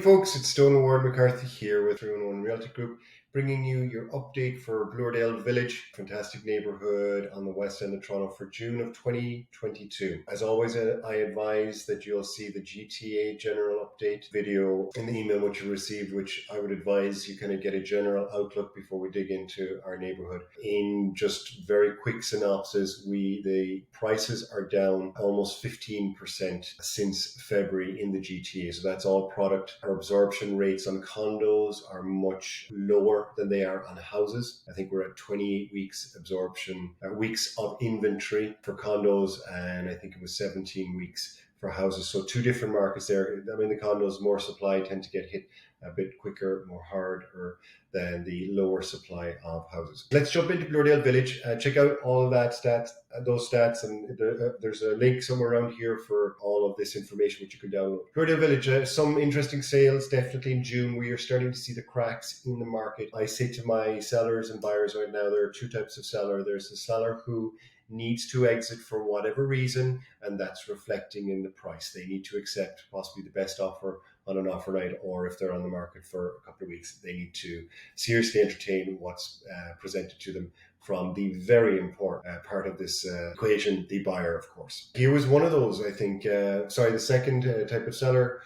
folks, it's Stone Ward-McCarthy here with 311 Realty Group, bringing you your update for Bloordale Village, fantastic neighbourhood on the west end of Toronto for June of 2022. As always, I advise that you'll see the GTA general update video in the email which you received, which I would advise you kind of get a general outlook before we dig into our neighbourhood. In just very quick synopsis, the prices are down almost 15% since February in the GTA. So that's all product. Our absorption rates on condos are much lower than they are on houses. I think we're at 28 weeks absorption, weeks of inventory for condos, and I think it was 17 weeks for houses. So two different markets there. I mean, the condos, more supply, tend to get hit a bit quicker, more harder than the lower supply of houses. Let's jump into Bloordale Village. Check out all of those stats, and there's a link somewhere around here for all of this information which you can download. Bloordale Village, some interesting sales, definitely in June. We are starting to see the cracks in the market. I say to my sellers and buyers right now, there are two types of seller. There's the seller who needs to exit for whatever reason, and that's reflecting in the price. They need to accept possibly the best offer on an offer night, or if they're on the market for a couple of weeks, they need to seriously entertain what's presented to them from the very important part of this equation, the buyer, of course. Here was one of those, I think. The second type of seller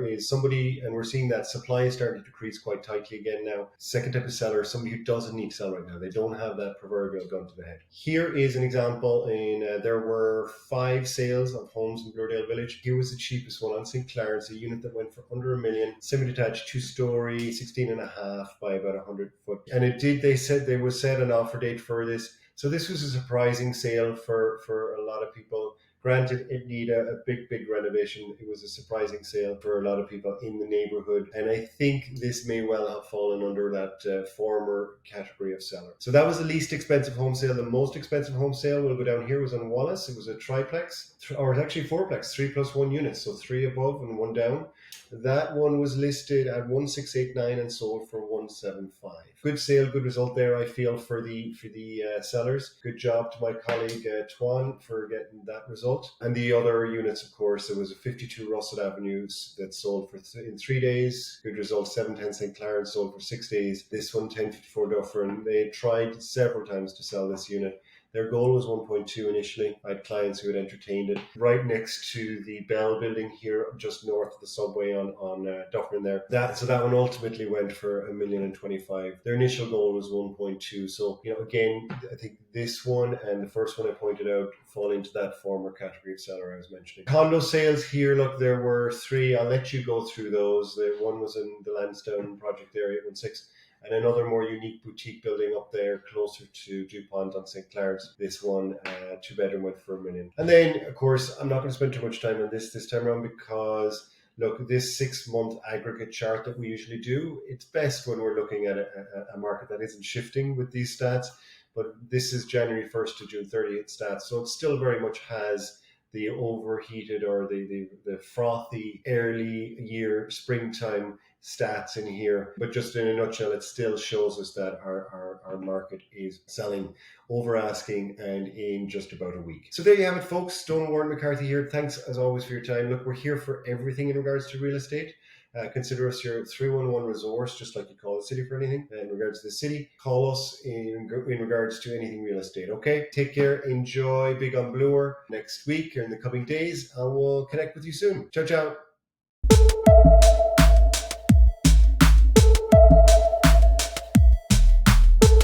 is somebody, and we're seeing that supply is starting to decrease quite tightly again now. Second type of seller is somebody who doesn't need to sell right now. They don't have that proverbial gun to the head. Here is an example. There were 5 sales of homes in Bloordale Village. Here was the cheapest one on St. Clarence, a unit that went for under $1 million, semi-detached, 2-story, 16 and a half by about 100 foot. And they said they would set an offer date for this. So this was a surprising sale for a lot of people. Granted, it needed a big renovation. It was a surprising sale for a lot of people in the neighbourhood. And I think this may well have fallen under that former category of seller. So that was the least expensive home sale. The most expensive home sale, we'll go down here, was on Wallace. It was a triplex, or actually fourplex, 3+1 units. So 3 above and 1 down. That one was listed at 1,689 and sold for 175. Good sale, good result there, I feel, for the sellers. Good job to my colleague Tuan for getting that result. And the other units, of course, there was a 52 Russell Avenues that sold in 3 days. Good result. 710 St. Clarence sold for 6 days. This one, 1054 Dufferin. They tried several times to sell this unit. Their goal was 1.2 initially. I had clients who had entertained it. Right next to the Bell building here, just north of the subway on Dufferin there. So that one ultimately went for $1,025,000. Their initial goal was 1.2. So, again, I think this one and the first one I pointed out fall into that former category of seller I was mentioning. Condo sales here, look, there were 3. I'll let you go through those. One was in the Lansdowne project area, 816. And another more unique boutique building up there closer to DuPont on St. Clarence. This one, 2-bedroom, went for $1 million. And then, of course, I'm not going to spend too much time on this time around because, look, this 6-month aggregate chart that we usually do, it's best when we're looking at a market that isn't shifting with these stats. But this is January 1st to June 30th stats. So it still very much has the overheated or the frothy early year springtime stats in here, but just in a nutshell, it still shows us that our market is selling over asking and in just about a week. So there you have it, folks. Stone Ward-McCarthy here. Thanks as always for your time. Look, we're here for everything in regards to real estate. Consider us your 311 resource, just like you call the city for anything. In regards to the city, call us in regards to anything real estate. Okay, take care. Enjoy Big on Bloor next week or in the coming days, and we'll connect with you soon. Ciao, ciao.